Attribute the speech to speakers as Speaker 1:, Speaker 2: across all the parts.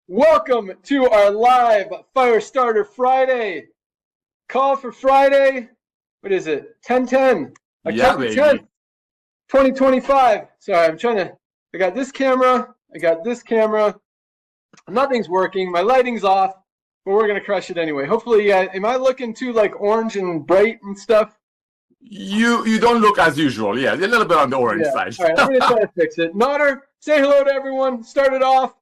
Speaker 1: Welcome to our live Firestarter Friday. Call for Friday. What is it? 10/10. October 10th, 2025. Sorry, I got this camera. Nothing's working. My lighting's off, but we're going to crush it anyway. Hopefully, am I looking too like orange and bright and stuff?
Speaker 2: You don't look as usual. Yeah, a little bit on the orange side.
Speaker 1: All right, I'm going to try to fix it. Nodder, say hello to everyone. Start it off.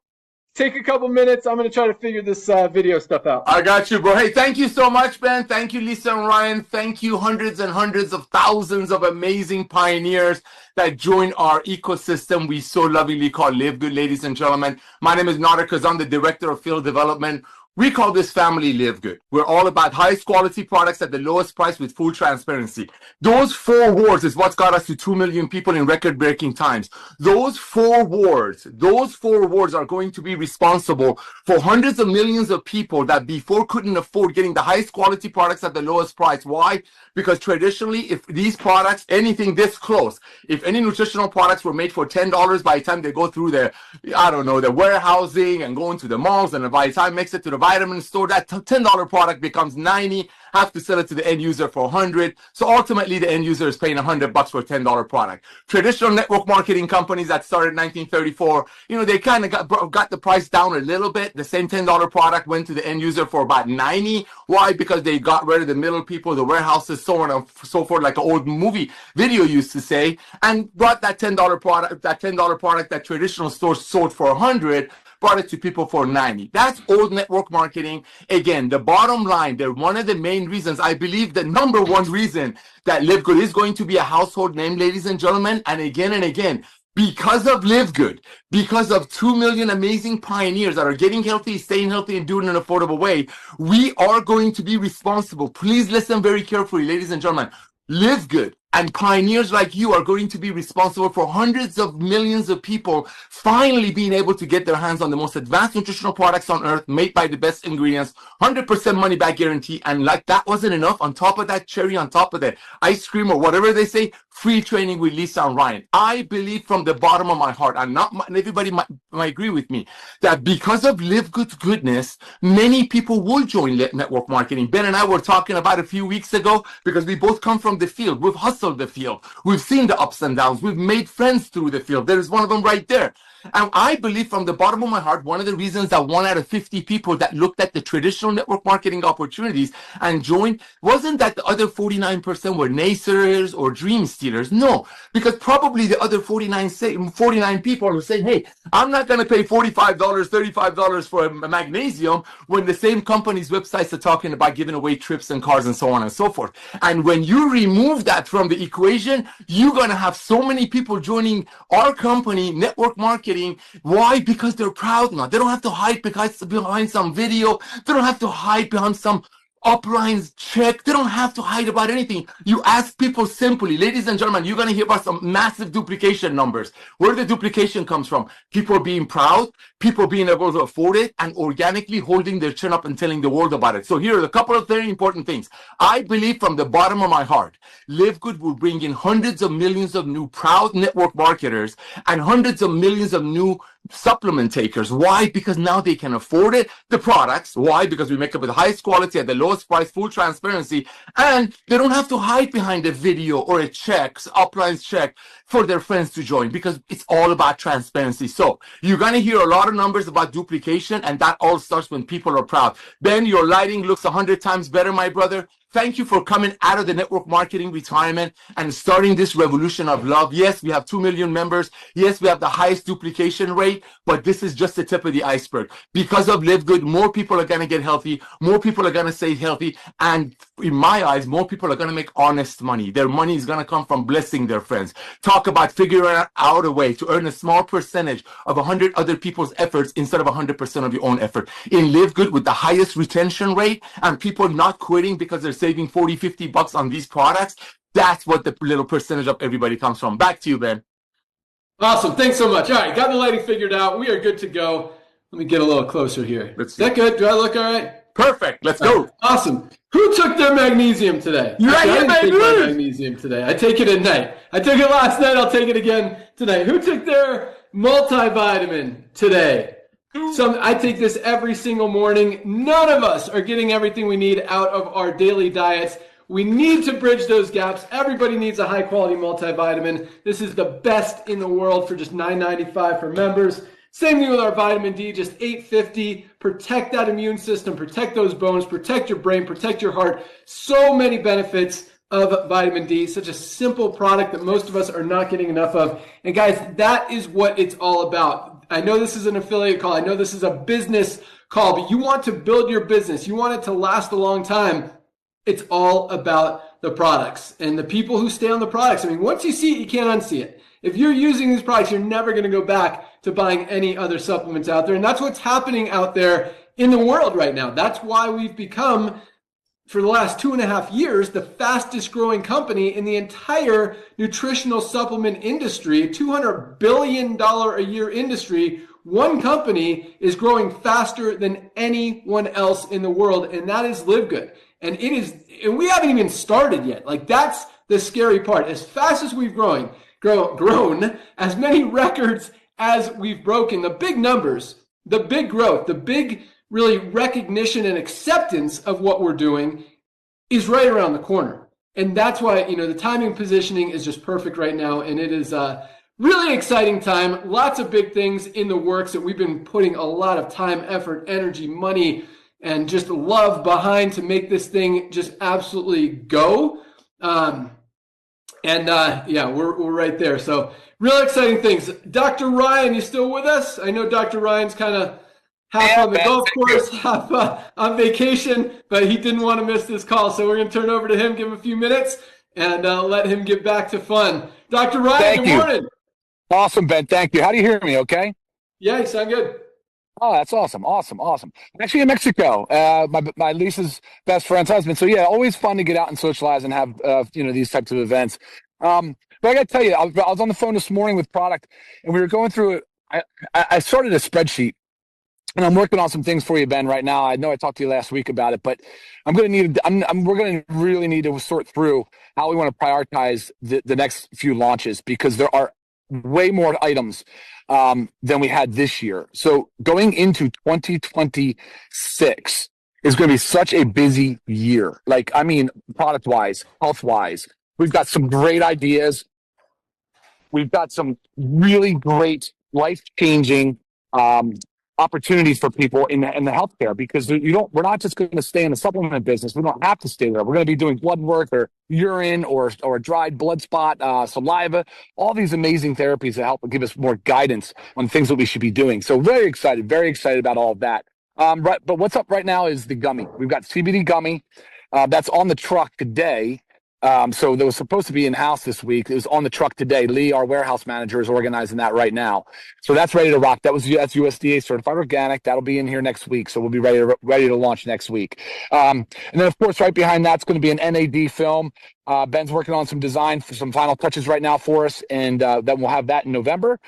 Speaker 1: Take a couple minutes. I'm going to try to figure this video stuff out.
Speaker 2: I got you, bro. Hey, thank you so much, Ben. Thank you, Lisa and Ryan. Thank you, hundreds and hundreds of thousands of amazing pioneers that join our ecosystem we so lovingly call LiveGood, ladies and gentlemen. My name is Nader Kaz. I'm the Director of Field Development. We call this family LiveGood. We're all about highest quality products at the lowest price with full transparency. Those 4 words is what's got us to 2 million people in record-breaking times. Those 4 words are going to be responsible for hundreds of millions of people that before couldn't afford getting the highest quality products at the lowest price. Why? Because traditionally, if these products, anything this close, if any nutritional products were made for $10 by the time they go through their, their warehousing and going to the malls, and by the time it makes it to the vitamin store, that $10 product becomes $90, have to sell it to the end user for $100. So ultimately, the end user is paying $100 for a $10 product. Traditional network marketing companies that started in 1934, they kind of got the price down a little bit. The same $10 product went to the end user for about $90. Why? Because they got rid of the middle people, the warehouses, so on and so forth, like an old movie video used to say, and brought that $10 product, that traditional stores sold for $100, brought it to people for $90. That's old network marketing. Again, the bottom line, they're one of the main reasons, I believe the number one reason that LiveGood is going to be a household name, ladies and gentlemen, and again, because of LiveGood, because of 2 million amazing pioneers that are getting healthy, staying healthy, and doing it in an affordable way, we are going to be responsible. Please listen very carefully, ladies and gentlemen. LiveGood and pioneers like you are going to be responsible for hundreds of millions of people finally being able to get their hands on the most advanced nutritional products on earth, made by the best ingredients, 100% money back guarantee. And like that wasn't enough, on top of that, cherry on top of the ice cream or whatever they say, free training with Lisa and Ryan. I believe from the bottom of my heart, and everybody might agree with me, that because of LiveGood's goodness, many people will join network marketing. Ben and I were talking about a few weeks ago, because we both come from the field. We've hustled the field. We've seen the ups and downs. We've made friends through the field. There's one of them right there. And I believe from the bottom of my heart, one of the reasons that 1 out of 50 people that looked at the traditional network marketing opportunities and joined wasn't that the other 49% were naysayers or dream stealers. No, because probably the other 49 people are saying, hey, I'm not going to pay $45, $35 for a magnesium when the same company's websites are talking about giving away trips and cars and so on and so forth. And when you remove that from the equation, you're going to have so many people joining our company, network marketing. Why? Because they're proud now. They don't have to hide behind some video. They don't have to hide behind some uplines check. They don't have to hide about anything. You ask people simply, ladies and gentlemen, you're going to hear about some massive duplication numbers. Where the duplication comes from? People being proud, people being able to afford it, and organically holding their chin up and telling the world about it. So here are a couple of very important things. I believe from the bottom of my heart, LiveGood will bring in hundreds of millions of new proud network marketers and hundreds of millions of new supplement takers. Why? Because now they can afford it, the products. Why? Because we make it with the highest quality at the lowest price, full transparency, and they don't have to hide behind a video or a check, uplines check, for their friends to join, because it's all about transparency. So you're going to hear a lot of numbers about duplication, and that all starts when people are proud. Ben, your lighting looks 100 times better, my brother. Thank you for coming out of the network marketing retirement and starting this revolution of love. Yes, we have 2 million members. Yes, we have the highest duplication rate, but this is just the tip of the iceberg. Because of LiveGood, more people are going to get healthy, more people are going to stay healthy, and in my eyes, more people are going to make honest money. Their money is going to come from blessing their friends. Talk about figuring out a way to earn a small percentage of 100 other people's efforts instead of 100% of your own effort. In LiveGood, with the highest retention rate and people not quitting because they're saving 40, 50 bucks on these products, that's what the little percentage of everybody comes from. Back to you, Ben.
Speaker 1: Awesome. Thanks so much. All right. Got the lighting figured out. We are good to go. Let me get a little closer here. Is that good? Do I look all right?
Speaker 2: Perfect. Let's go.
Speaker 1: Awesome. Who took their magnesium today?
Speaker 2: I didn't take
Speaker 1: my magnesium today. I take it at night. I took it last night. I'll take it again tonight. Who took their multivitamin today? I take this every single morning. None of us are getting everything we need out of our daily diets. We need to bridge those gaps. Everybody needs a high-quality multivitamin. This is the best in the world for just $9.95 for members. Same thing with our vitamin D, just $8.50. Protect that immune system, protect those bones, protect your brain, protect your heart. So many benefits of vitamin D, such a simple product that most of us are not getting enough of. And guys, that is what it's all about. I know this is an affiliate call. I know this is a business call, but you want to build your business. You want it to last a long time. It's all about the products and the people who stay on the products. I mean, once you see it, you can't unsee it. If you're using these products, you're never going to go back to buying any other supplements out there. And that's what's happening out there in the world right now. That's why we've become, for the last 2.5 years, the fastest growing company in the entire nutritional supplement industry, $200 billion a year industry. One company is growing faster than anyone else in the world, and that is LiveGood. And we haven't even started yet. Like, that's the scary part. As fast as we've grown, as many records as we've broken, the big numbers, the big growth, the big really recognition and acceptance of what we're doing is right around the corner. And that's why, the timing and positioning is just perfect right now. And it is a really exciting time. Lots of big things in the works that we've been putting a lot of time, effort, energy, money, and just love behind to make this thing just absolutely go. We're right there. So real exciting things. Dr. Ryan, you still with us? I know Dr. Ryan's kind of half on the golf course, half on vacation, but he didn't want to miss this call. So we're going to turn over to him, give him a few minutes, and let him get back to fun. Dr. Ryan, good morning.
Speaker 3: Awesome, Ben. Thank you. How do you hear me? Okay?
Speaker 1: Yeah, you sound good.
Speaker 3: Oh, that's awesome. Awesome. I'm actually in Mexico. My Lisa's best friend's husband. So yeah, always fun to get out and socialize and have, these types of events. But I got to tell you, I was on the phone this morning with product and we were going through it. I started a spreadsheet and I'm working on some things for you, Ben, right now. I know I talked to you last week about it, but we're going to really need to sort through how we want to prioritize the next few launches because there are way more items than we had this year. So going into 2026 is going to be such a busy year. Like, I mean, product-wise, health-wise, we've got some great ideas. We've got some really great life-changing opportunities for people in the healthcare because we're not just going to stay in the supplement business. We don't have to stay there. We're going to be doing blood work or urine or dried blood spot, saliva, all these amazing therapies that help give us more guidance on things that we should be doing. So very excited about all of that. But what's up right now is the gummy. We've got CBD gummy that's on the truck today. So that was supposed to be in-house this week. It was on the truck today. Lee, our warehouse manager, is organizing that right now. So that's ready to rock. That's USDA certified organic. That'll be in here next week. So we'll be ready to launch next week. And then, of course, right behind that's going to be an NAD film. Ben's working on some design for some final touches right now for us. And then we'll have that in November,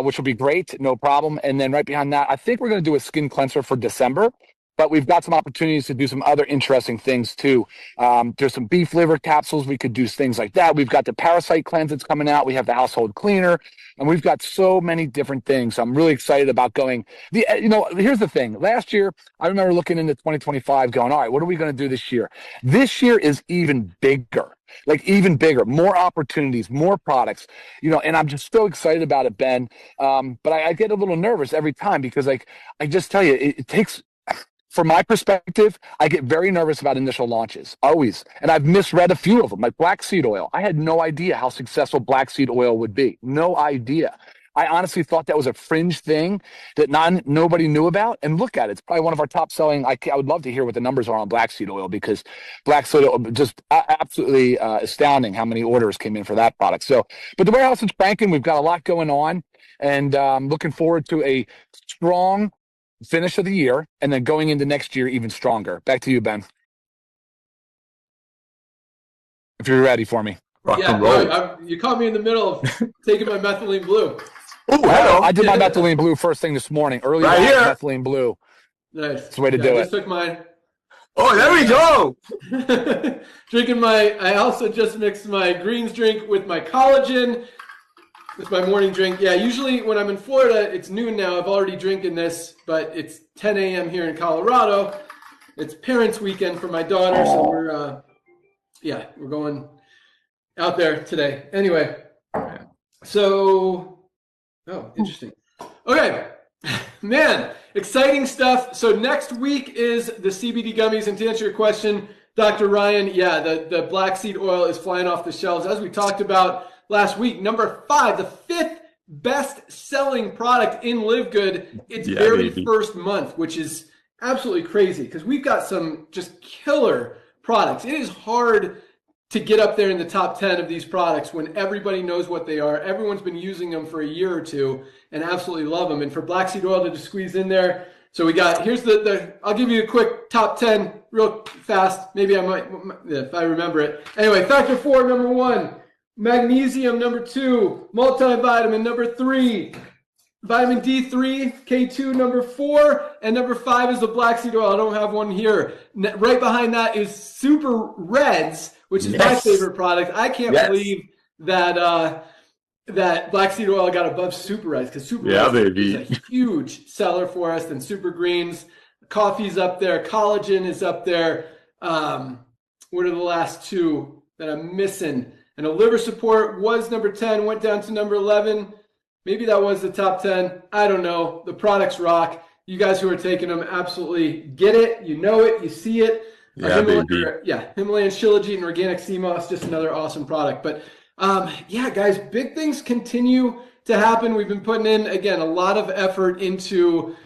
Speaker 3: which will be great. No problem. And then right behind that, I think we're going to do a skin cleanser for December. But we've got some opportunities to do some other interesting things too. There's some beef liver capsules. We could do things like that. We've got the parasite cleanse that's coming out. We have the household cleaner, and we've got so many different things. So I'm really excited about going. Here's the thing. Last year, I remember looking into 2025 going, all right, what are we going to do this year? This year is even bigger. Like even bigger, more opportunities, more products, and I'm just so excited about it, Ben. But I get a little nervous every time because I just tell you, it takes. From my perspective, I get very nervous about initial launches, always. And I've misread a few of them, like black seed oil. I had no idea how successful black seed oil would be. No idea. I honestly thought that was a fringe thing that nobody knew about. And look at it. It's probably one of our top selling. I would love to hear what the numbers are on black seed oil because black seed oil, just absolutely astounding how many orders came in for that product. So, but the warehouse is cranking. We've got a lot going on and looking forward to a strong finish of the year, and then going into next year even stronger. Back to you, Ben. If you're ready for me.
Speaker 1: Rock and roll. You caught me in the middle of taking my methylene blue.
Speaker 3: Oh, hello. I did my methylene blue first thing this morning. Early right here. Methylene blue.
Speaker 1: Nice.
Speaker 3: That's the way to do
Speaker 1: I
Speaker 3: it.
Speaker 1: Just took mine.
Speaker 2: Oh, there we go.
Speaker 1: I also just mixed my greens drink with my collagen. It's my morning drink. Yeah, usually when I'm in Florida, it's noon now. I've already drinking this, but it's 10 a.m. here in Colorado. It's parents' weekend for my daughter, so we're going out there today. Anyway, so, interesting. Okay, man, exciting stuff. So next week is the CBD gummies, and to answer your question, Dr. Ryan, the black seed oil is flying off the shelves. As we talked about last week, number 5, the 5th best-selling product in LiveGood, its very first month, which is absolutely crazy because we've got some just killer products. It is hard to get up there in the top 10 of these products when everybody knows what they are. Everyone's been using them for a year or two and absolutely love them. And for black seed oil to just squeeze in there, so we got, here's I'll give you a quick top 10 real fast. Maybe I might, if I remember it. Anyway, factor 4, number 1. Magnesium, number 2. Multivitamin, number 3. Vitamin D3, K2, number 4. And number 5 is the black seed oil. I don't have one here. Right behind that is Super Reds, which is my favorite product. I can't believe that that black seed oil got above Super Reds, because Super Reds is a huge seller for us. Then Super Greens, coffee's up there, collagen is up there. What are the last 2 that I'm missing? And a liver support was number 10, went down to number 11. Maybe that was the top 10. I don't know. The products rock. You guys who are taking them absolutely get it. You know it. You see it. Himalayan Shilajit and Organic Sea Moss, just another awesome product. But guys, big things continue to happen. We've been putting in, again, a lot of effort into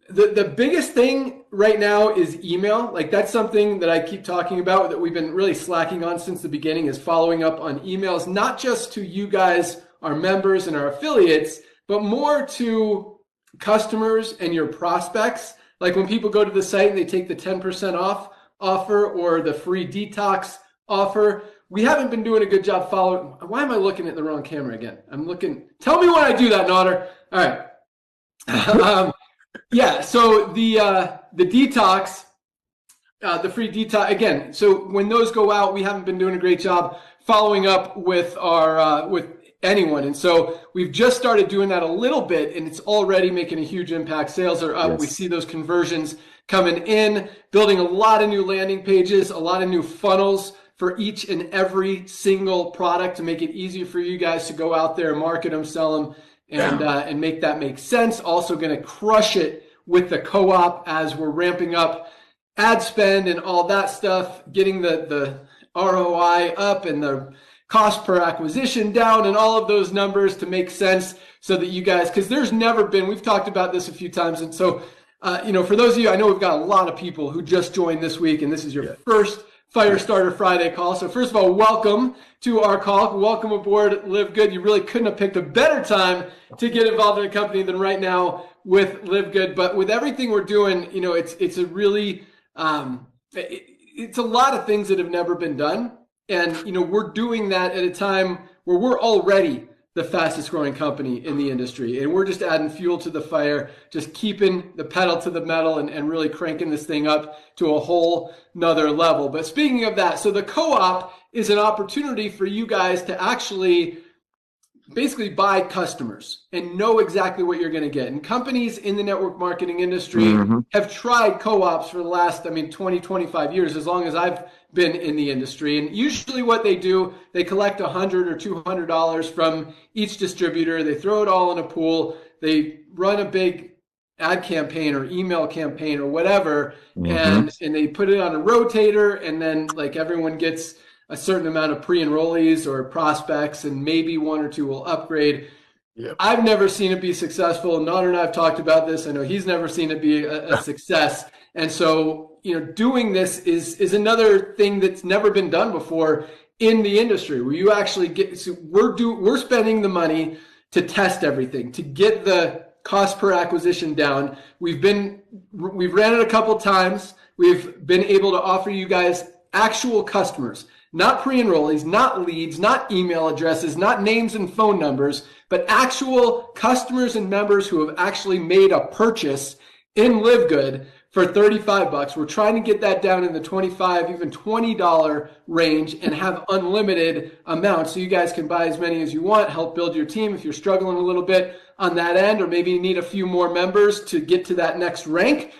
Speaker 1: the biggest thing right now is email. Like, that's something that I keep talking about that we've been really slacking on since the beginning, is following up on emails, not just to you guys, our members and our affiliates, but more to customers and your prospects. Like when people go to the site and they take the 10% off offer or the free detox offer, we haven't been doing a good job following. Why am I looking at the wrong camera again? I'm looking. Tell me when I do that, Nodder. All right. So the detox, the free detox, again, so when those go out, we haven't been doing a great job following up with our with anyone. And so we've just started doing that a little bit, and it's already making a huge impact. Sales are up. Yes. We see those conversions coming in, building a lot of new landing pages, a lot of new funnels for each and every single product to make it easier for you guys to go out there and market them, sell them, and make that make sense. Also going to crush it with the co-op as we're ramping up ad spend and all that stuff, getting the ROI up and the cost per acquisition down and all of those numbers to make sense, so that you guys, because there's never been, we've talked about this a few times. And so, for those of you, I know we've got a lot of people who just joined this week, and this is your first Firestarter Friday call. So first of all, welcome to our call. Welcome aboard LiveGood. You really couldn't have picked a better time to get involved in a company than right now with LiveGood. But with everything we're doing, it's a really, it's a lot of things that have never been done. And, we're doing that at a time where we're already the fastest growing company in the industry. And we're just adding fuel to the fire, just keeping the pedal to the metal and really cranking this thing up to a whole nother level. But speaking of that, so the co-op is an opportunity for you guys to actually basically buy customers and know exactly what you're going to get. And companies in the network marketing industry have tried co-ops for the last, 20, 25 years, as long as I've been in the industry. And usually what they do, they collect $100 or $200 from each distributor. They throw it all in a pool. They run a big ad campaign or email campaign or whatever, and they put it on a rotator, and then like everyone gets a certain amount of pre-enrollees or prospects, and maybe 1 or 2 will upgrade. Yep. I've never seen it be successful. Nodder and I have talked about this. I know he's never seen it be a success. And so, doing this is another thing that's never been done before in the industry, where you actually get, so we're spending the money to test everything, to get the cost per acquisition down. We've ran it a couple times. We've been able to offer you guys actual customers, not pre-enrollees, not leads, not email addresses, not names and phone numbers, but actual customers and members who have actually made a purchase in LiveGood for $35. We're trying to get that down in the $25, even $20 range and have unlimited amounts so you guys can buy as many as you want, help build your team if you're struggling a little bit on that end, or maybe you need a few more members to get to that next rank.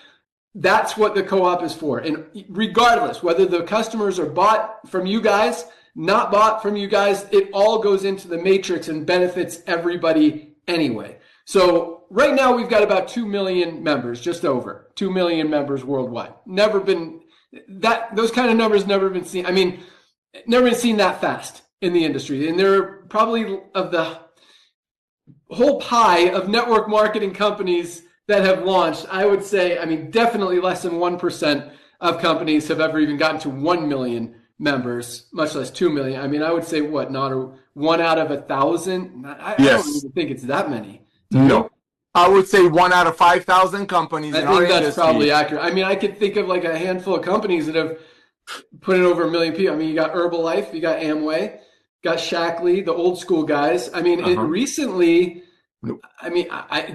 Speaker 1: That's what the co-op is for. And regardless, whether the customers are bought from you guys, not bought from you guys, it all goes into the matrix and benefits everybody anyway. So right now we've got about 2 million members, just over 2 million members worldwide. Never been those kind of numbers never been seen. I mean, never been seen that fast in the industry. And there are probably of the whole pie of network marketing companies that have launched, I would say, I mean, definitely less than 1% of companies have ever even gotten to 1 million members, much less 2 million. I mean, I would say not a 1 out of 1,000. I don't even think it's that many.
Speaker 2: No. I would say 1 out of 5,000 companies in our industry. I think that's
Speaker 1: probably accurate. I mean, I could think of like a handful of companies that have put in over 1 million people. I mean, you got Herbalife, you got Amway, got Shackley, the old school guys. I mean, recently... I mean,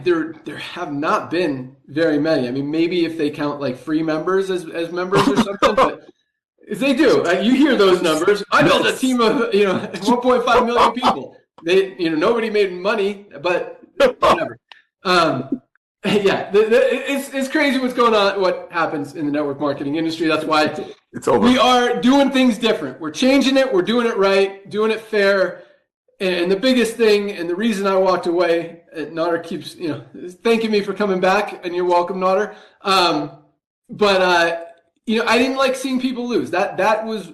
Speaker 1: there have not been very many. I mean, maybe if they count like free members as members or something, but if they do, you hear those numbers. I built a team of 1.5 million people. Nobody made money, but whatever. It's crazy what's going on. What happens in the network marketing industry? That's why
Speaker 2: it's over.
Speaker 1: We are doing things different. We're changing it. We're doing it right, doing it fair. And the biggest thing, and the reason I walked away, Nader keeps, thanking me for coming back, and you're welcome, Nader. But I didn't like seeing people lose. That was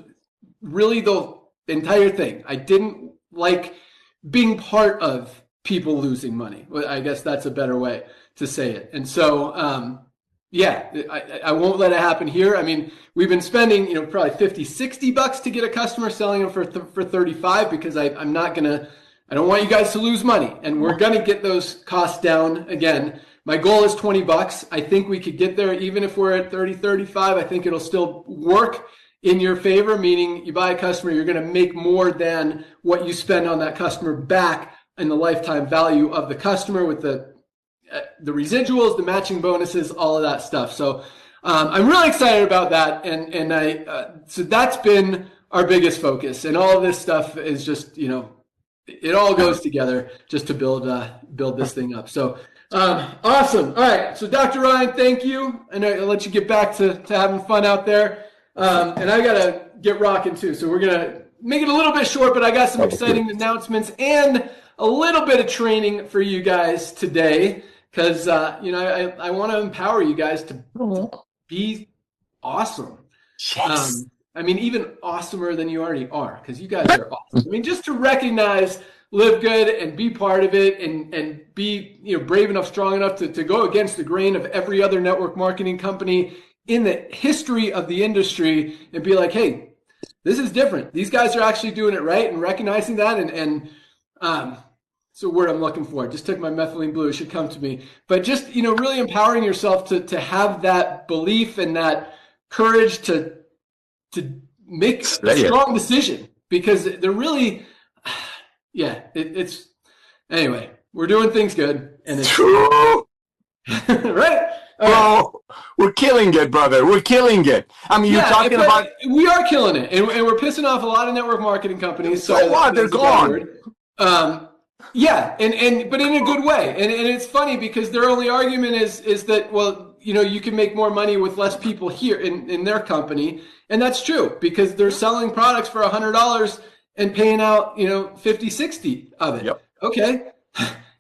Speaker 1: really the entire thing. I didn't like being part of people losing money. I guess that's a better way to say it. And so, I won't let it happen here. I mean, we've been spending, probably $50-$60 to get a customer, selling them for 35 because I don't want you guys to lose money, and we're going to get those costs down again. My goal is $20. I think we could get there even if we're at 30, 35. I think it'll still work in your favor, meaning you buy a customer, you're going to make more than what you spend on that customer back in the lifetime value of the customer with the residuals, the matching bonuses, all of that stuff. So I'm really excited about that. So that's been our biggest focus. And all of this stuff is just, it all goes together just to build this thing up. So awesome. All right. So Dr. Ryan, thank you. And I'll let you get back to having fun out there. And I got to get rocking too. So we're going to make it a little bit short, but I got some exciting announcements and a little bit of training for you guys today. Because, I want to empower you guys to be awesome.
Speaker 2: Yes.
Speaker 1: Even awesomer than you already are, because you guys are awesome. I mean, just to recognize, live good, and be part of it, and be brave enough, strong enough to go against the grain of every other network marketing company in the history of the industry, and be like, hey, this is different. These guys are actually doing it right, and recognizing that, it's a word I'm looking for. Just took my methylene blue. It should come to me. But just, really empowering yourself to have that belief and that courage to make a strong decision, because they're really, anyway, we're doing things good. And it's true. Right?
Speaker 2: Well, we're killing it, brother. We're killing it. I mean, you're talking about...
Speaker 1: We are killing it. And we're pissing off a lot of network marketing companies.
Speaker 2: So what? They're gone.
Speaker 1: But in a good way. And it's funny because their only argument is that, you can make more money with less people here in their company. And that's true, because they're selling products for $100 and paying out, 50, 60 of it.
Speaker 2: Yep.
Speaker 1: Okay.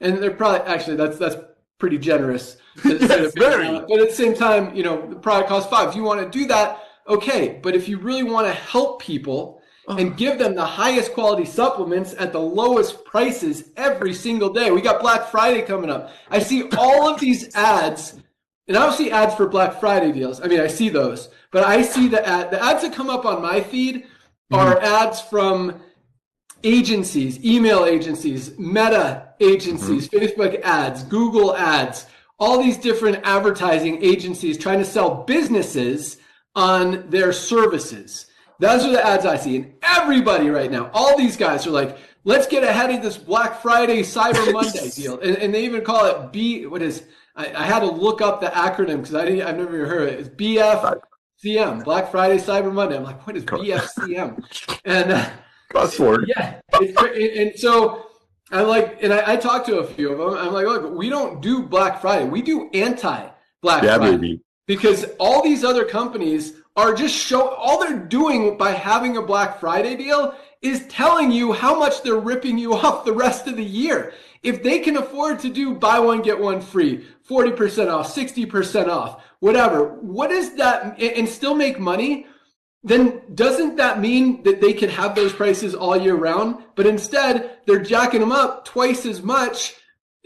Speaker 1: And they're probably, actually, that's pretty generous.
Speaker 2: Yes, very.
Speaker 1: But at the same time, the product costs $5. If you want to do that, okay. But if you really want to help people and give them the highest quality supplements at the lowest prices every single day. We got Black Friday coming up. I see all of these ads, and I don't see ads for Black Friday deals. I mean, I see those, but I see the ads that come up on my feed are ads from agencies, email agencies, Meta agencies, Facebook ads, Google ads, all these different advertising agencies trying to sell businesses on their services. Those are the ads I see. And everybody right now, all these guys are like, let's get ahead of this Black Friday, Cyber Monday deal. And they even call it I had to look up the acronym because I've never even heard it. It's BFCM, Black Friday, Cyber Monday. I'm like, what is BFCM? And yeah, and so I talked to a few of them. I'm like, look, we don't do Black Friday. We do anti-Black Friday. Baby. Because all these other companies are just all they're doing by having a Black Friday deal is telling you how much they're ripping you off the rest of the year. If they can afford to do buy one, get one free, 40% off, 60% off, whatever, what is that, and still make money, then doesn't that mean that they could have those prices all year round? But instead, they're jacking them up twice as much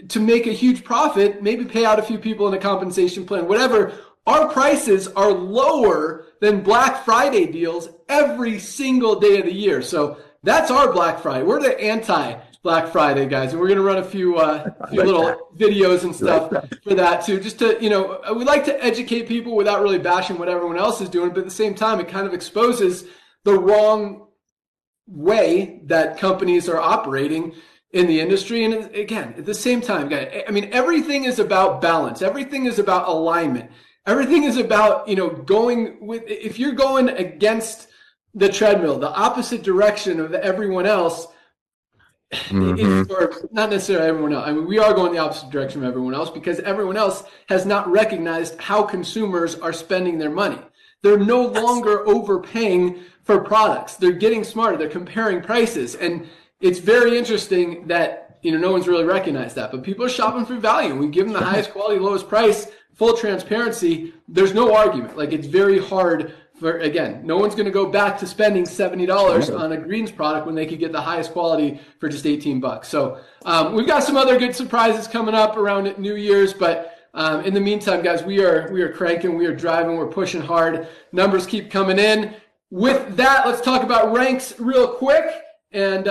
Speaker 1: to make a huge profit, maybe pay out a few people in a compensation plan, whatever. Our prices are lower than Black Friday deals every single day of the year. So that's our Black Friday. We're the anti-Black Friday guys. And we're going to run a few little videos and stuff for that too. Just to, we like to educate people without really bashing what everyone else is doing. But at the same time, it kind of exposes the wrong way that companies are operating in the industry. And again, at the same time, guys, I mean, everything is about balance. Everything is about alignment. Everything is about, if you're going against the treadmill, the opposite direction of everyone else, or not necessarily everyone else. I mean, we are going the opposite direction of everyone else because everyone else has not recognized how consumers are spending their money. They're no longer overpaying for products. They're getting smarter. They're comparing prices. And it's very interesting that, no one's really recognized that, but people are shopping for value. We give them the highest quality, lowest price, full transparency. There's no argument. Like, it's very hard for, again, no one's going to go back to spending $70 on a greens product when they could get the highest quality for just $18. So we've got some other good surprises coming up around New Year's, but in the meantime, guys, we are cranking, we are driving, we're pushing hard. Numbers keep coming in. With that, let's talk about ranks real quick, and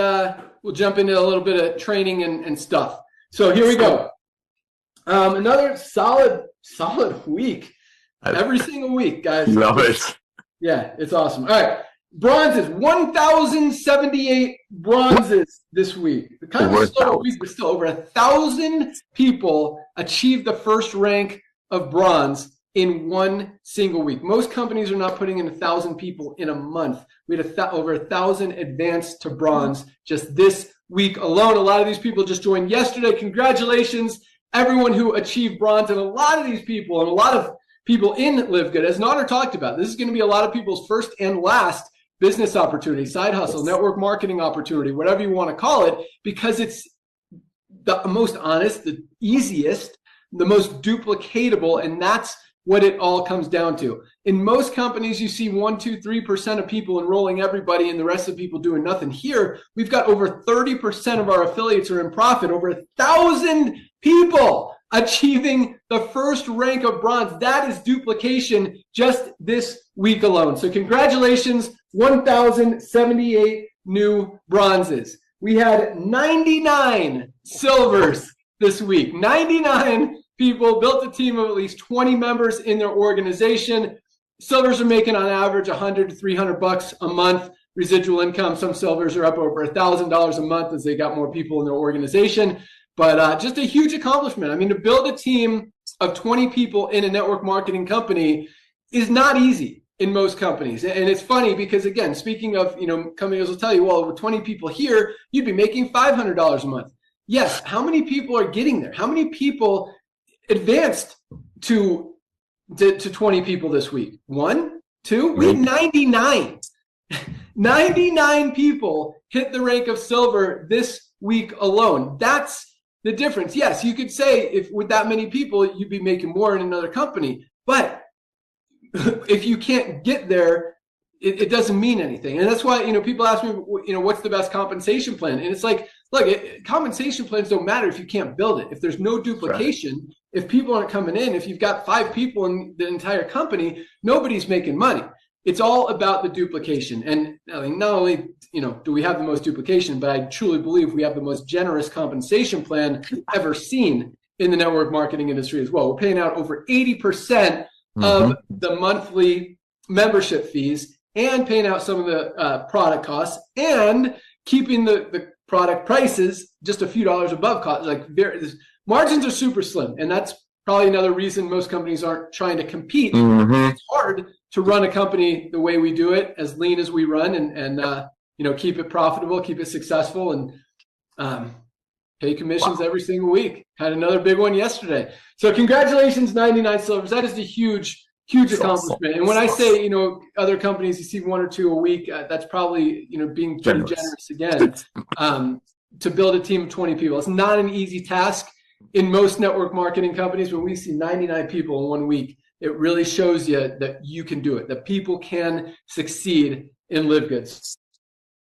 Speaker 1: we'll jump into a little bit of training and stuff. So here we go. Another solid week. Every single week, guys.
Speaker 2: Love it.
Speaker 1: Yeah, it's awesome. All right. Bronzes, 1,078 bronzes this week. Kind of a slow week, but still over 1,000 people achieved the first rank of bronze in one single week. Most companies are not putting in 1,000 people in a month. We had over 1,000 advance to bronze just this week alone. A lot of these people just joined yesterday. Congratulations, everyone who achieved bronze. And a lot of these people and a lot of people in LiveGood, as Nader talked about, this is going to be a lot of people's first and last business opportunity, side hustle, network marketing opportunity, whatever you want to call it, because it's the most honest, the easiest, the most duplicatable, and that's what it all comes down to. In most companies, you see 1, 2, 3% of people enrolling everybody and the rest of the people doing nothing. Here, we've got over 30% of our affiliates are in profit, over 1,000 people achieving the first rank of bronze. That is duplication just this week alone. So congratulations, 1,078 new bronzes. We had 99 silvers this week. 99 people built a team of at least 20 members in their organization. Silvers are making on average $100 to $300 a month residual income. Some silvers are up over $1,000 a month as they got more people in their organization. But just a huge accomplishment. I mean, to build a team of 20 people in a network marketing company is not easy in most companies. And it's funny because, again, speaking of, companies will tell you, well, with 20 people here, you'd be making $500 a month. Yes. How many people are getting there? How many people advanced to 20 people this week? 1, 2? We had 99. 99 people hit the rank of silver this week alone. That's the difference. Yes, you could say if with that many people, you'd be making more in another company. But if you can't get there, it doesn't mean anything. And that's why, people ask me, what's the best compensation plan? And it's like, look, compensation plans don't matter if you can't build it. If there's no duplication, if people aren't coming in, if you've got 5 people in the entire company, nobody's making money. It's all about the duplication. And I mean, not only, do we have the most duplication, but I truly believe we have the most generous compensation plan ever seen in the network marketing industry as well. We're paying out over 80% of the monthly membership fees and paying out some of the product costs and keeping the product prices just a few dollars above cost. Like, margins are super slim, and that's probably another reason most companies aren't trying to compete. It's hard to run a company the way we do it, as lean as we run, and keep it profitable, keep it successful, and pay commissions every single week. Had another big one yesterday. So congratulations, 99 silvers. That is a huge accomplishment. And when I say, other companies, you see 1 or 2 a week, that's probably, being pretty generous again, to build a team of 20 people. It's not an easy task in most network marketing companies. When we see 99 people in 1 week, it really shows you that you can do it, that people can succeed in LiveGood.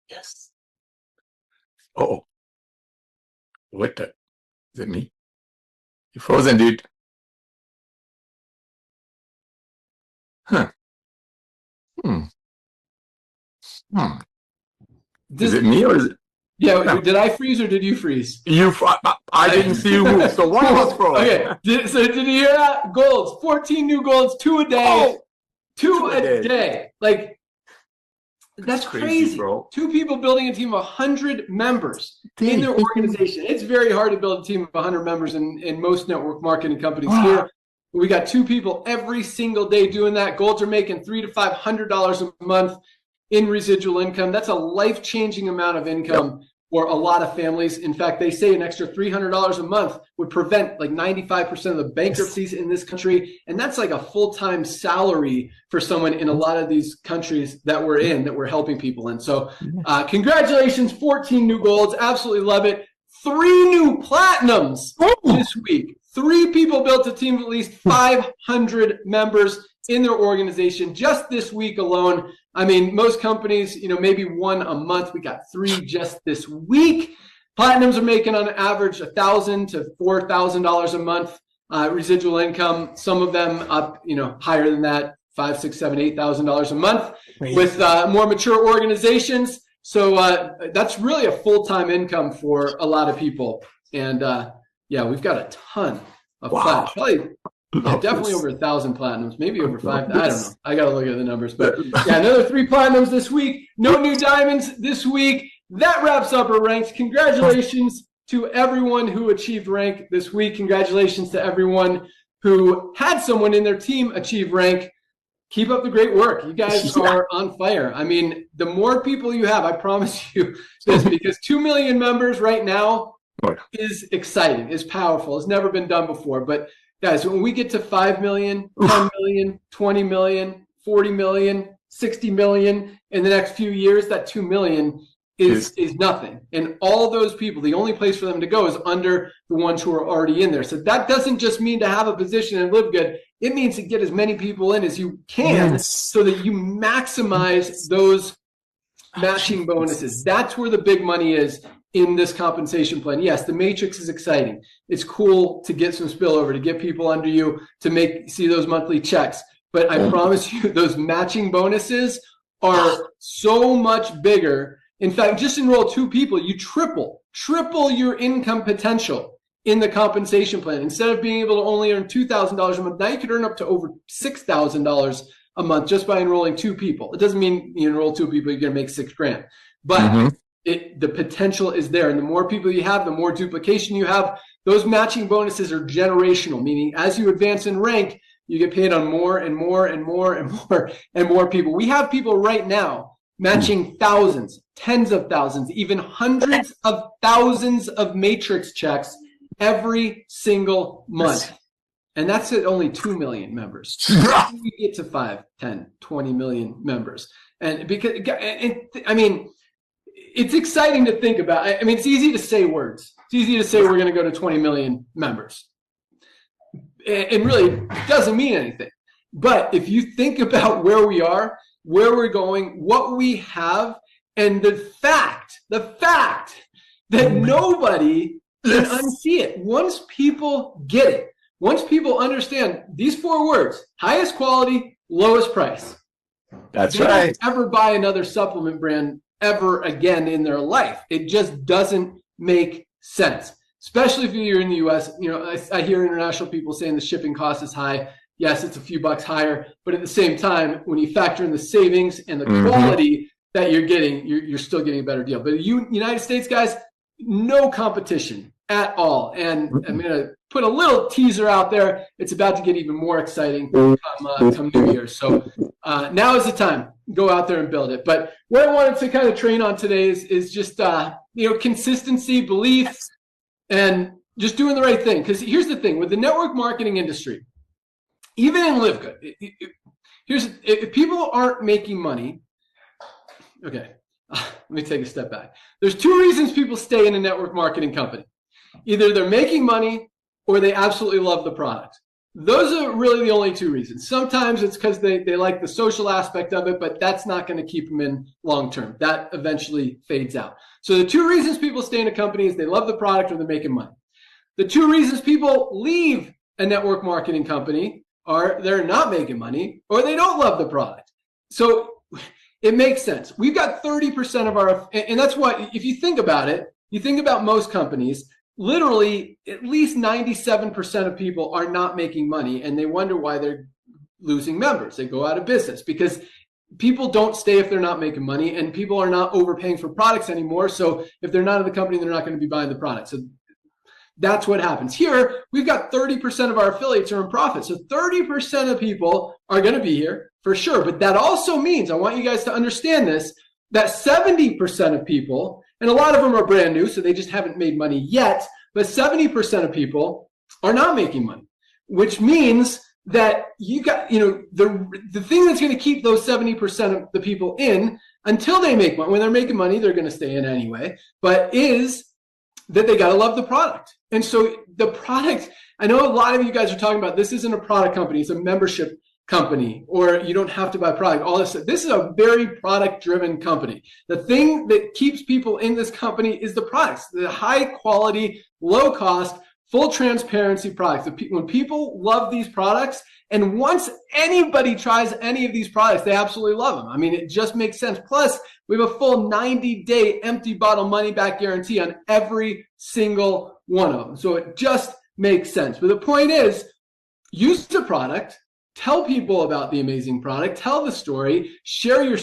Speaker 2: Yes. Oh, what the? Is it me? You're frozen, dude. Huh. Is it me or is it?
Speaker 1: Yeah, no. Did I freeze or did you freeze?
Speaker 2: I didn't see you move, so one of us froze.
Speaker 1: Okay, did you hear that? Golds, 14 new golds, 2 a day. Oh, 2 a day. Like, that's crazy, bro. 2 people building a team of 100 members in their organization. It's very hard to build a team of 100 members in most network marketing companies here. We got 2 people every single day doing that. Golds are making $300 to $500 a month in residual income. That's a life-changing amount of income for a lot of families. In fact, they say an extra $300 a month would prevent like 95% of the bankruptcies in this country. And that's like a full-time salary for someone in a lot of these countries that we're helping people in. So congratulations, 14 new golds. Absolutely love it. 3 new platinums this week. 3 people built a team of at least 500 members in their organization just this week alone. I mean, most companies, maybe 1 a month. We got 3 just this week. Platinums are making on average $1,000 to $4,000 a month residual income. Some of them up, higher than that, $5,000, $6,000, $7,000, $8,000 a month with more mature organizations. So that's really a full-time income for a lot of people. And we've got a ton of platinums. Probably. Yeah, definitely over 1,000 platinums, maybe over 5. I don't know. I got to look at the numbers. But yeah, another 3 platinums this week. No new diamonds this week. That wraps up our ranks. Congratulations to everyone who achieved rank this week. Congratulations to everyone who had someone in their team achieve rank. Keep up the great work. You guys are on fire. I mean, the more people you have, I promise you this, because 2 million members right now is exciting, is powerful. It's never been done before. But guys, when we get to 5 million, 10 million, 20 million, 40 million, 60 million in the next few years, that 2 million is nothing. And all those people, the only place for them to go is under the ones who are already in there. So that doesn't just mean to have a position and live good. It means to get as many people in as you can so that you maximize those matching bonuses. That's where the big money is in this compensation plan. Yes, the matrix is exciting. It's cool to get some spillover, to get people under you, to see those monthly checks. But I promise you, those matching bonuses are so much bigger. In fact, just enroll 2 people, you triple your income potential in the compensation plan. Instead of being able to only earn $2,000 a month, now you could earn up to over $6,000 a month just by enrolling 2 people. It doesn't mean you enroll 2 people, you're going to make $6,000. But the potential is there. And the more people you have, the more duplication you have. Those matching bonuses are generational, meaning as you advance in rank, you get paid on more and more and more and more and more people. We have people right now matching thousands, tens of thousands, even hundreds of thousands of matrix checks every single month. And that's at only 2 million members. We get to 5, 10, 20 million members. And because, I mean, it's exciting to think about. I mean, it's easy to say words. It's easy to say we're going to go to 20 million members. It really doesn't mean anything. But if you think about where we are, where we're going, what we have, and the fact that nobody can unsee it. Once people get it, once people understand these 4 words, highest quality, lowest price.
Speaker 2: That's right.
Speaker 1: Don't ever buy another supplement brand ever again in their life. It just doesn't make sense, especially if you're in the US. I hear international people saying the shipping cost is high. Yes, it's a few bucks higher, but at the same time, when you factor in the savings and the quality that you're getting, you're still getting a better deal. But United States, guys, no competition at all. And I'm going to put a little teaser out there. It's about to get even more exciting come New Year. So now is the time. Go out there and build it. But what I wanted to kind of train on today is just, consistency, belief, and just doing the right thing. Because here's the thing. With the network marketing industry, even in LiveGood, if people aren't making money, okay, let me take a step back. There's two reasons people stay in a network marketing company. Either they're making money or they absolutely love the product. Those are really the only two reasons. Sometimes it's because they like the social aspect of it, but that's not going to keep them in long term. That eventually fades out. So the two reasons people stay in a company is they love the product or they're making money. The two reasons people leave a network marketing company are they're not making money or they don't love the product. So it makes sense. We've got 30% of our, and that's why, if you think about it, you think about most companies, literally at least 97% of people are not making money and they wonder why they're losing members. They go out of business because people don't stay if they're not making money, and people are not overpaying for products anymore. So if they're not in the company, they're not going to be buying the product. So that's what happens. Here, we've got 30% of our affiliates are in profit. So 30% of people are going to be here for sure. But that also means, I want you guys to understand this, that 70% of people, and a lot of them are brand new, so they just haven't made money yet, but 70% of people are not making money, which means that you got, the thing that's going to keep those 70% of the people in until they make money. When they're making money, they're going to stay in anyway, but is that they got to love the product. And so the product, I know a lot of you guys are talking about, this isn't a product company, it's a membership company, or you don't have to buy product, all this. This is a very product-driven company. The thing that keeps people in this company is the products, the high quality, low cost, full transparency products. When people love these products, and once anybody tries any of these products, they absolutely love them. I mean, it just makes sense. Plus, we have a full 90-day empty bottle money-back guarantee on every single one of them. So it just makes sense. But the point is, use the product, tell people about the amazing product, tell the story, share your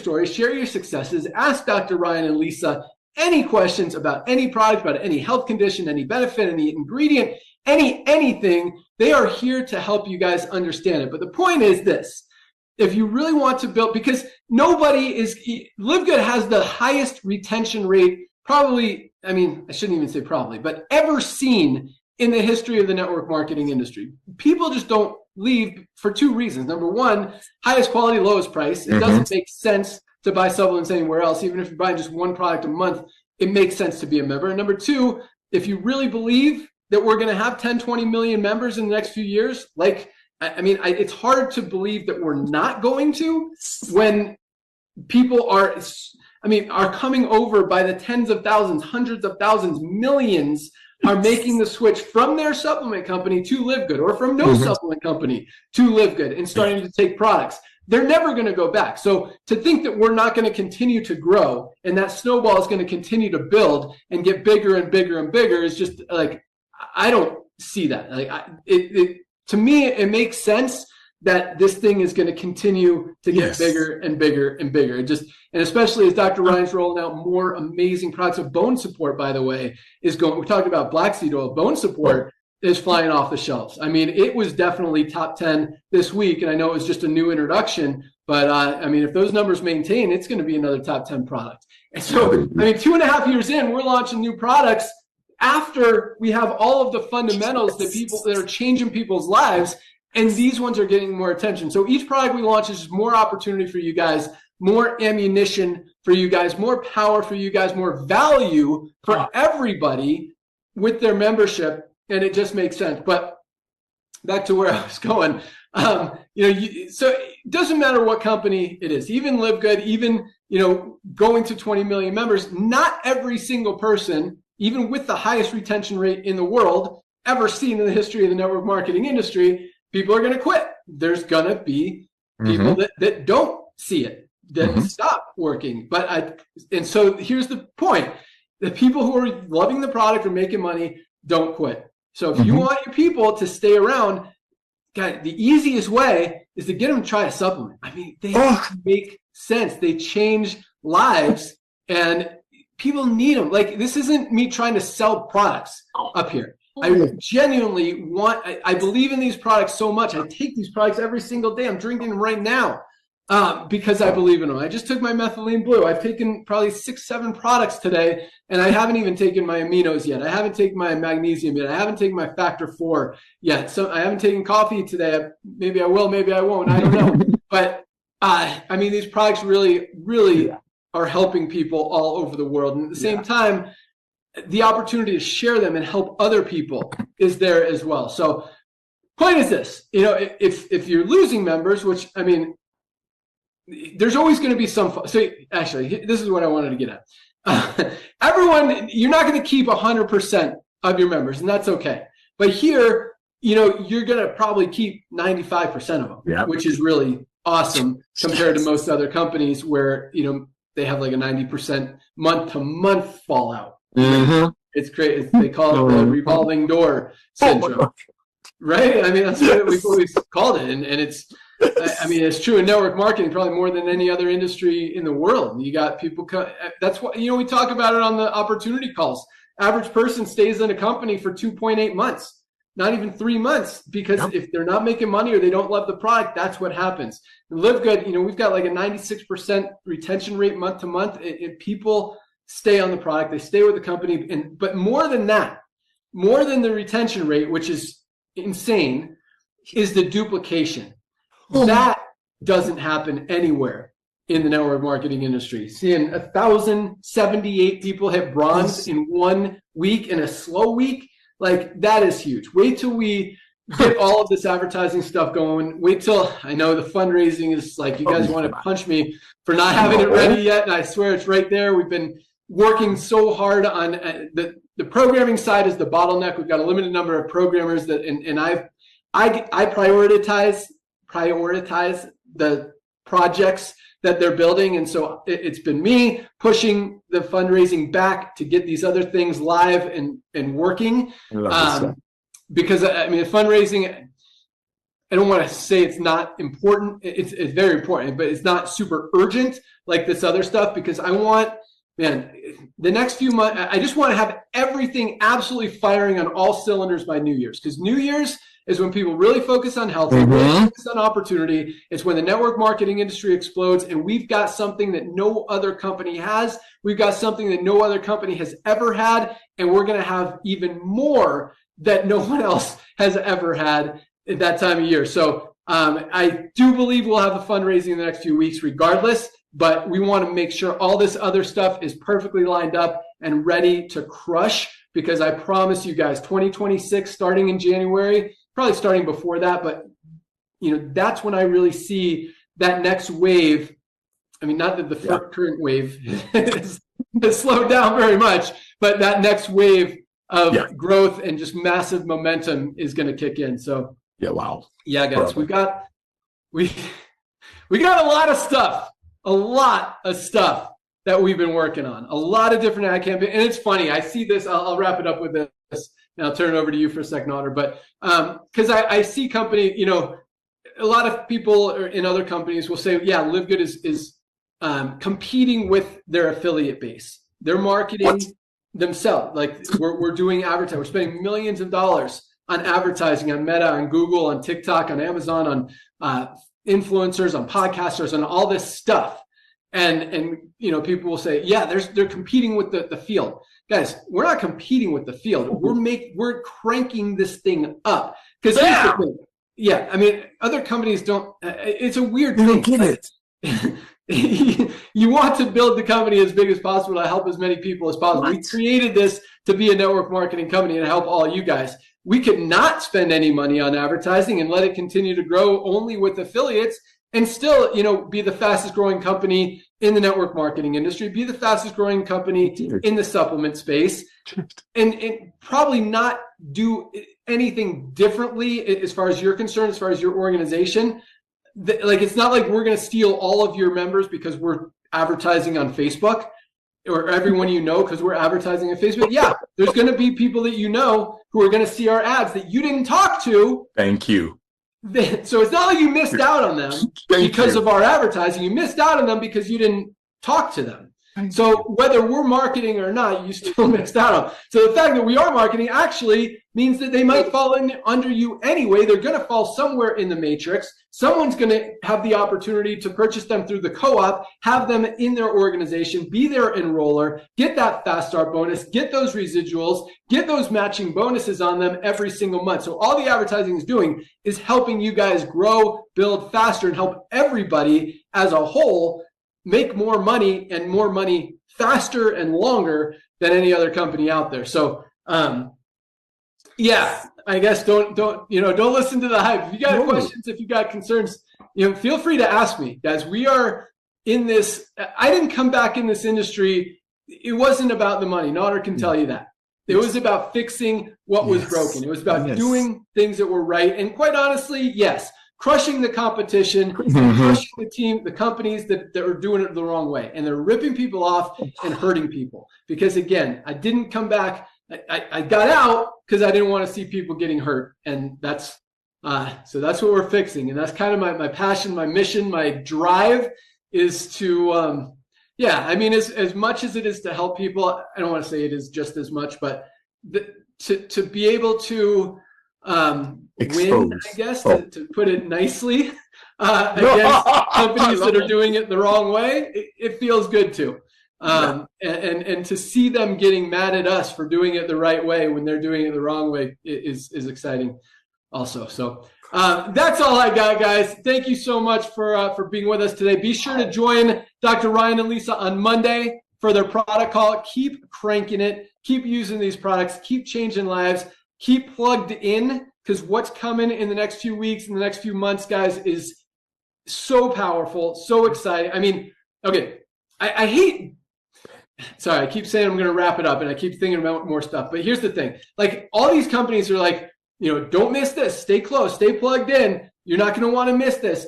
Speaker 1: successes, ask Dr. Ryan and Lisa any questions about any product, about any health condition, any benefit, any ingredient, anything. They are here to help you guys understand it. But the point is this: if you really want to build, because LiveGood has the highest retention rate, probably, I shouldn't even say probably, but ever seen in the history of the network marketing industry. People just don't leave for two reasons. Number one, highest quality, lowest price. It doesn't make sense to buy supplements anywhere else. Even if you're buying just one product a month, it makes sense to be a member. And number two, if you really believe that we're going to have 10, 20 million members in the next few years, it's hard to believe that we're not going to, when people are coming over by the tens of thousands, hundreds of thousands, millions are making the switch from their supplement company to LiveGood, or from no supplement company to LiveGood, and starting to take products. They're never going to go back. So to think that we're not going to continue to grow and that snowball is going to continue to build and get bigger and bigger and bigger is just like, I don't see that. To me, it makes sense that this thing is going to continue to get bigger and bigger and bigger. And especially as Dr. Ryan's rolling out more amazing products of bone support, by the way, we talked about black seed oil. Bone support is flying off the shelves. It was definitely top 10 this week. And I know it was just a new introduction, but if those numbers maintain, it's going to be another top 10 product. And so, 2.5 years in, we're launching new products after we have all of the fundamentals that are changing people's lives. And these ones are getting more attention. So each product we launch is just more opportunity for you guys, more ammunition for you guys, more power for you guys, more value for everybody with their membership. And it just makes sense. But back to where I was going, so it doesn't matter what company it is, even LiveGood, even, going to 20 million members, not every single person, even with the highest retention rate in the world ever seen in the history of the network marketing industry, people are going to quit. There's going to be people that don't see it, that stop working. And so here's the point. The people who are loving the product or making money don't quit. So if you want your people to stay around, the easiest way is to get them to try a supplement. They make sense. They change lives, and people need them. Like, this isn't me trying to sell products up here. I genuinely I believe in these products so much. I take these products every single day. I'm drinking them right now because I believe in them. I just took my methylene blue. I've taken probably 6-7 products today, and I haven't even taken my aminos yet. I haven't taken my magnesium yet. I haven't taken my factor 4 yet. So I haven't taken coffee today. Maybe I will, maybe I won't. I don't know. But I mean, these products really, really are helping people all over the world. And at the same time, the opportunity to share them and help other people is there as well. So point is this, if you're losing members, which, I mean, there's always going to be some. So actually, this is what I wanted to get at. Everyone, you're not going to keep 100% of your members, and that's okay. But here, you're going to probably keep 95% of them, which is really awesome compared to most other companies where, they have like a 90% month-to-month fallout. Mm-hmm. It's great. They call it the revolving door syndrome, right? I mean, that's what we've always called it. And it's, I mean, it's true in network marketing, probably more than any other industry in the world. You got people, that's what, we talk about it on the opportunity calls. Average person stays in a company for 2.8 months. Not even 3 months, because if they're not making money or they don't love the product, that's what happens. And LiveGood, we've got like a 96% retention rate month to month. People stay on the product, they stay with the company. But more than that, more than the retention rate, which is insane, is the duplication. That doesn't happen anywhere in the network marketing industry. Seeing 1,078 people hit bronze in 1 week in a slow week, like, that is huge. Wait till we get all of this advertising stuff going. Wait till, I know the fundraising is like, you guys want to punch me for not having it ready yet, and I swear it's right there. We've been working so hard on the programming side is the bottleneck. We've got a limited number of programmers that, and I prioritize the projects that they're building. And so it's been me pushing the fundraising back to get these other things live and working. Because I mean, fundraising, I don't want to say it's not important. It's very important, but it's not super urgent like this other stuff, because I want, the next few months, I just want to have everything absolutely firing on all cylinders by New Year's, because New Year's is when people really focus on health, really focus on opportunity. It's when the network marketing industry explodes, and we've got something that no other company has. We've got something that no other company has ever had, and we're going to have even more that no one else has ever had at that time of year. So I do believe we'll have a fundraising in the next few weeks regardless, but we want to make sure all this other stuff is perfectly lined up and ready to crush, because I promise you guys, 2026 starting in January, probably starting before that, but that's when I really see that next wave. I mean, not that the current wave has slowed down very much, but that next wave of growth and just massive momentum is going to kick in. So guys, we got a lot of stuff that we've been working on, a lot of different ad campaigns. And it's funny, I see this, I'll wrap it up with this, and I'll turn it over to you for a second, Otter. But because I see company, a lot of people in other companies will say, LiveGood is competing with their affiliate base. They're marketing themselves. Like, we're doing advertising. We're spending millions of dollars on advertising on Meta, on Google, on TikTok, on Amazon, on influencers, on podcasters, on all this stuff. And people will say, they're competing with the field. Guys, we're not competing with the field. We're cranking this thing up. Because here's the thing. I mean, other companies don't. It's a weird thing. Don't get it. You want to build the company as big as possible to help as many people as possible. We created this to be a network marketing company and help all you guys. We could not spend any money on advertising and let it continue to grow only with affiliates, and still, be the fastest growing company in the network marketing industry, be the fastest growing company in the supplement space, and probably not do anything differently as far as you're concerned, as far as your organization. Like, it's not like we're going to steal all of your members because we're advertising on Facebook, or everyone because we're advertising on Facebook. There's going to be people that who are going to see our ads that you didn't talk to.
Speaker 2: Thank you.
Speaker 1: So it's not like you missed out on them because of our advertising. You missed out on them because you didn't talk to them. So whether we're marketing or not, you still missed out on. So the fact that we are marketing actually means that they might fall under you anyway. They're going to fall somewhere in the matrix. Someone's going to have the opportunity to purchase them through the co-op, have them in their organization, be their enroller, get that fast start bonus, get those residuals, get those matching bonuses on them every single month. So all the advertising is doing is helping you guys grow, build faster, and help everybody as a whole make more money and more money faster and longer than any other company out there. So, yeah, I guess don't listen to the hype. If you got questions, if you got concerns, feel free to ask me, guys. We are in this. I didn't come back in this industry. It wasn't about the money. Naughter can tell you that. It was about fixing what was broken. It was about doing things that were right. And quite honestly, yes, crushing the competition, crushing the team, the companies that are doing it the wrong way. And they're ripping people off and hurting people. Because again, I didn't come back. I got out because I didn't want to see people getting hurt. And that's what we're fixing. And that's kind of my passion, my mission, my drive is to, as much as it is to help people, I don't want to say it is just as much, but to be able to win, I guess, to put it nicely, against companies that are doing it the wrong way, it feels good too. And to see them getting mad at us for doing it the right way when they're doing it the wrong way is exciting also. So that's all I got, guys. Thank you so much for being with us today. Be sure to join Dr. Ryan and Lisa on Monday for their product call. Keep cranking it. Keep using these products. Keep changing lives. Keep plugged in, because what's coming in the next few weeks, in the next few months, guys, is so powerful, so exciting. I mean, okay, I hate... Sorry, I keep saying I'm going to wrap it up, and I keep thinking about more stuff. But here's the thing. Like, all these companies are like, don't miss this. Stay close. Stay plugged in. You're not going to want to miss this.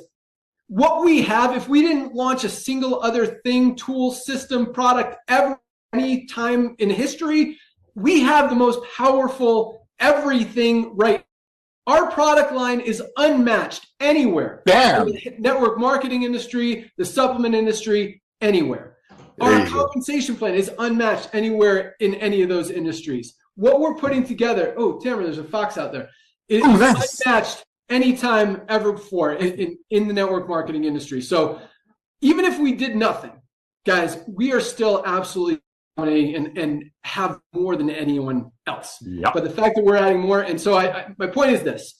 Speaker 1: What we have, if we didn't launch a single other thing, tool, system, product ever, any time in history, we have the most powerful everything right. Our product line is unmatched anywhere.
Speaker 3: Damn.
Speaker 1: In the network marketing industry, the supplement industry, anywhere. Our compensation plan is unmatched anywhere in any of those industries. What we're putting together, Tamara, there's a fox out there. It's unmatched anytime ever before in the network marketing industry. So even if we did nothing, guys, we are still absolutely dominating and have more than anyone else.
Speaker 3: Yep.
Speaker 1: But the fact that we're adding more, and so my point is this: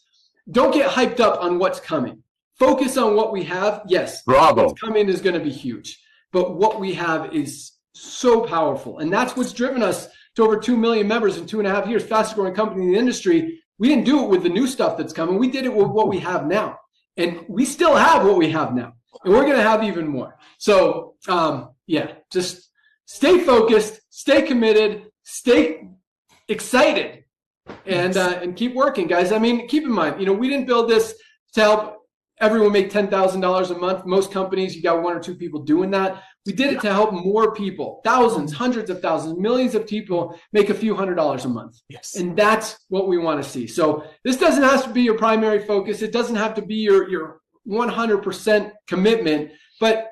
Speaker 1: don't get hyped up on what's coming. Focus on what we have. Yes, what's coming is going to be huge. But what we have is so powerful. And that's what's driven us to over 2 million members in 2.5 years, fastest growing company in the industry. We didn't do it with the new stuff that's coming. We did it with what we have now. And we still have what we have now. And we're going to have even more. So, just stay focused, stay committed, stay excited, and keep working, guys. I mean, keep in mind, we didn't build this to help everyone make $10,000 a month. Most companies, you got 1 or 2 people doing that. We did it to help more people, thousands, hundreds of thousands, millions of people make a few $100s a month.
Speaker 3: Yes.
Speaker 1: And that's what we want to see. So this doesn't have to be your primary focus. It doesn't have to be your 100% commitment, but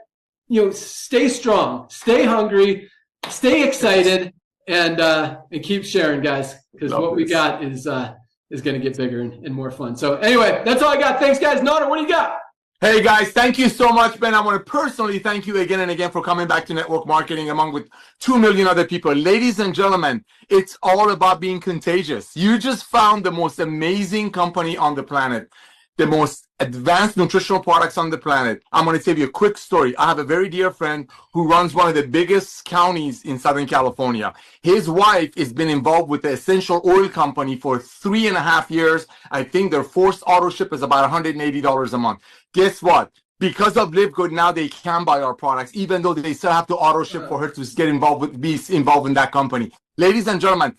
Speaker 1: stay strong, stay hungry, stay excited, and keep sharing, guys, because what we got is going to get bigger and more fun. So anyway, that's all I got. Thanks, guys. Naughter, what do you got?
Speaker 2: Hey, guys, thank you so much, Ben. I want to personally thank you again and again for coming back to network marketing along with 2 million other people. Ladies and gentlemen, it's all about being contagious. You just found the most amazing company on the planet, the most advanced nutritional products on the planet. I'm going to tell you a quick story. I have a very dear friend who runs one of the biggest counties in Southern California. His wife has been involved with the essential oil company for 3.5 years. I think their forced auto ship is about $180 a month. Guess what? Because of LiveGood, now they can buy our products, even though they still have to auto ship for her to be involved in that company. Ladies and gentlemen,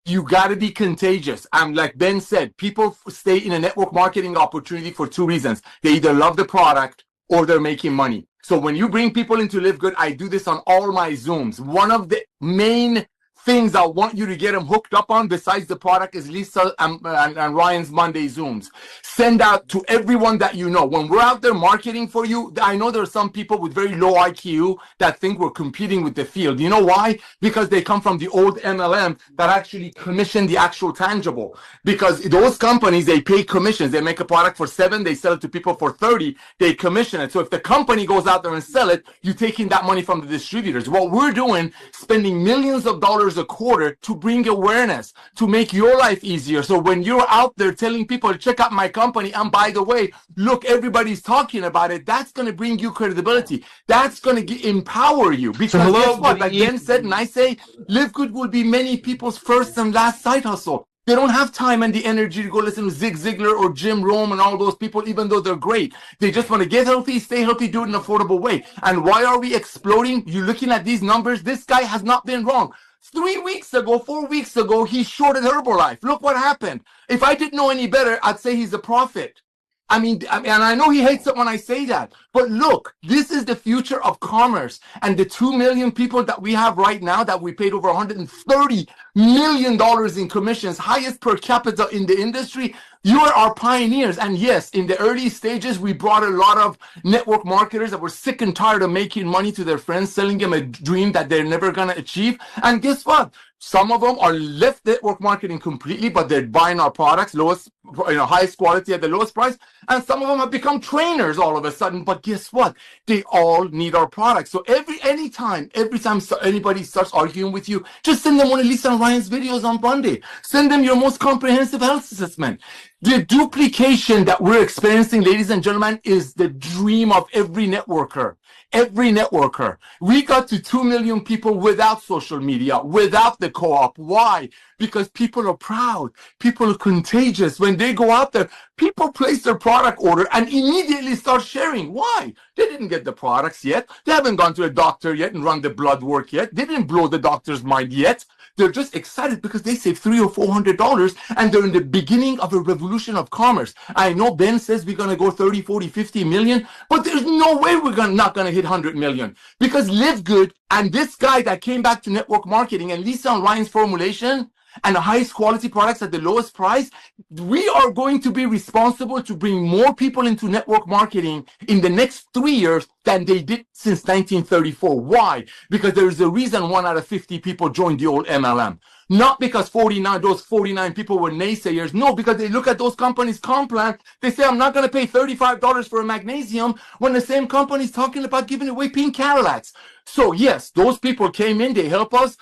Speaker 2: you got to be contagious. Like Ben said, people stay in a network marketing opportunity for 2 reasons. They either love the product or they're making money. So when you bring people into LiveGood, I do this on all my Zooms. One of the main things I want you to get them hooked up on besides the product is Lisa and Ryan's Monday Zooms. Send out to everyone that you know. When we're out there marketing for you, I know there are some people with very low IQ that think we're competing with the field. You know why? Because they come from the old MLM that actually commission the actual tangible. Because those companies, they pay commissions. They make a product for $7, they sell it to people for $30, they commission it. So if the company goes out there and sell it, you're taking that money from the distributors. What we're doing, spending millions of dollars a quarter to bring awareness, to make your life easier. So when you're out there telling people to check out my company, and by the way, look, everybody's talking about it, that's going to bring you credibility. That's going to empower you. Because guess what? Like Ben said, and I say, LiveGood will be many people's first and last side hustle. They don't have time and the energy to go listen to Zig Ziglar or Jim Rome and all those people, even though they're great. They just want to get healthy, stay healthy, do it in an affordable way. And why are we exploding? You're looking at these numbers. This guy has not been wrong. 3 weeks ago, 4 weeks ago, he shorted Herbalife. Look what happened. If I didn't know any better, I'd say he's a prophet. I mean, and I know he hates it when I say that, but look, this is the future of commerce. And the 2 million people that we have right now, that we paid over $130 million in commissions, highest per capita in the industry, you are our pioneers. And yes, in the early stages, we brought a lot of network marketers that were sick and tired of making money to their friends, selling them a dream that they're never going to achieve. And guess what? Some of them are left network marketing completely, but they're buying our products, lowest, highest quality at the lowest price. And some of them have become trainers all of a sudden. But guess what? They all need our products. So every time anybody starts arguing with you, just send them one of Lisa and Ryan's videos on Monday. Send them your most comprehensive health assessment. The duplication that we're experiencing, ladies and gentlemen, is the dream of every networker. Every networker. We got to 2 million people without social media, without the co-op. Why? Because people are proud. People are contagious. When they go out there, people place their product order and immediately start sharing. Why? They didn't get the products yet. They haven't gone to a doctor yet and run the blood work yet. They didn't blow the doctor's mind yet. They're just excited because they saved $300 or $400 and they're in the beginning of a revolution of commerce. I know Ben says we're going to go 30, 40, 50 million, but there's no way we're not going to hit 100 million because LiveGood and this guy that came back to network marketing and Lisa and Ryan's formulation and the highest quality products at the lowest price, we are going to be responsible to bring more people into network marketing in the next 3 years than they did since 1934. Why? Because there is a reason 1 out of 50 people joined the old MLM. Not because those 49 people were naysayers. No, because they look at those companies' comp plan. They say, I'm not going to pay $35 for a magnesium when the same company's talking about giving away pink Cadillacs. So yes, those people came in, they help us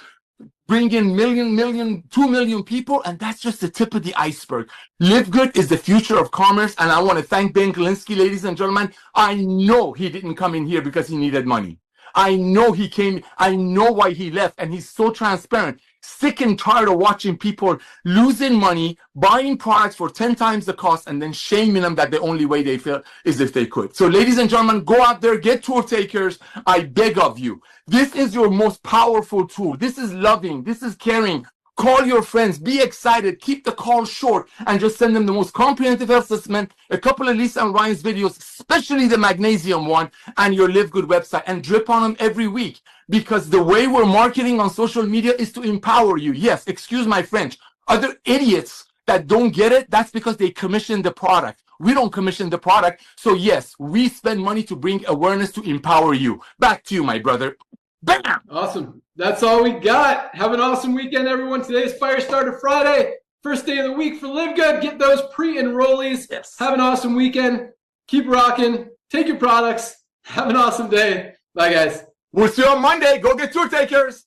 Speaker 2: bring in 2 million people, and that's just the tip of the iceberg. LiveGood is the future of commerce, and I want to thank Ben Glinsky, ladies and gentlemen. I know he didn't come in here because he needed money. I know he came, I know why he left, and he's so transparent. Sick and tired of watching people losing money, buying products for 10 times the cost, and then shaming them that the only way they feel is if they could. So ladies and gentlemen, go out there, get tour takers. I beg of you. This is your most powerful tool. This is loving. This is caring. Call your friends. Be excited. Keep the call short and just send them the most comprehensive health assessment, a couple of Lisa and Ryan's videos, especially the magnesium one, and your LiveGood website, and drip on them every week. Because the way we're marketing on social media is to empower you. Yes, excuse my French. Other idiots that don't get it, that's because they commission the product. We don't commission the product. So yes, we spend money to bring awareness to empower you. Back to you, my brother. Bam!
Speaker 1: Awesome. That's all we got. Have an awesome weekend, everyone. Today is Firestarter Friday. First day of the week for LiveGood. Get those pre-enrollees. Yes. Have an awesome weekend. Keep rocking. Take your products. Have an awesome day. Bye, guys.
Speaker 2: We'll see you on Monday. Go get tour takers.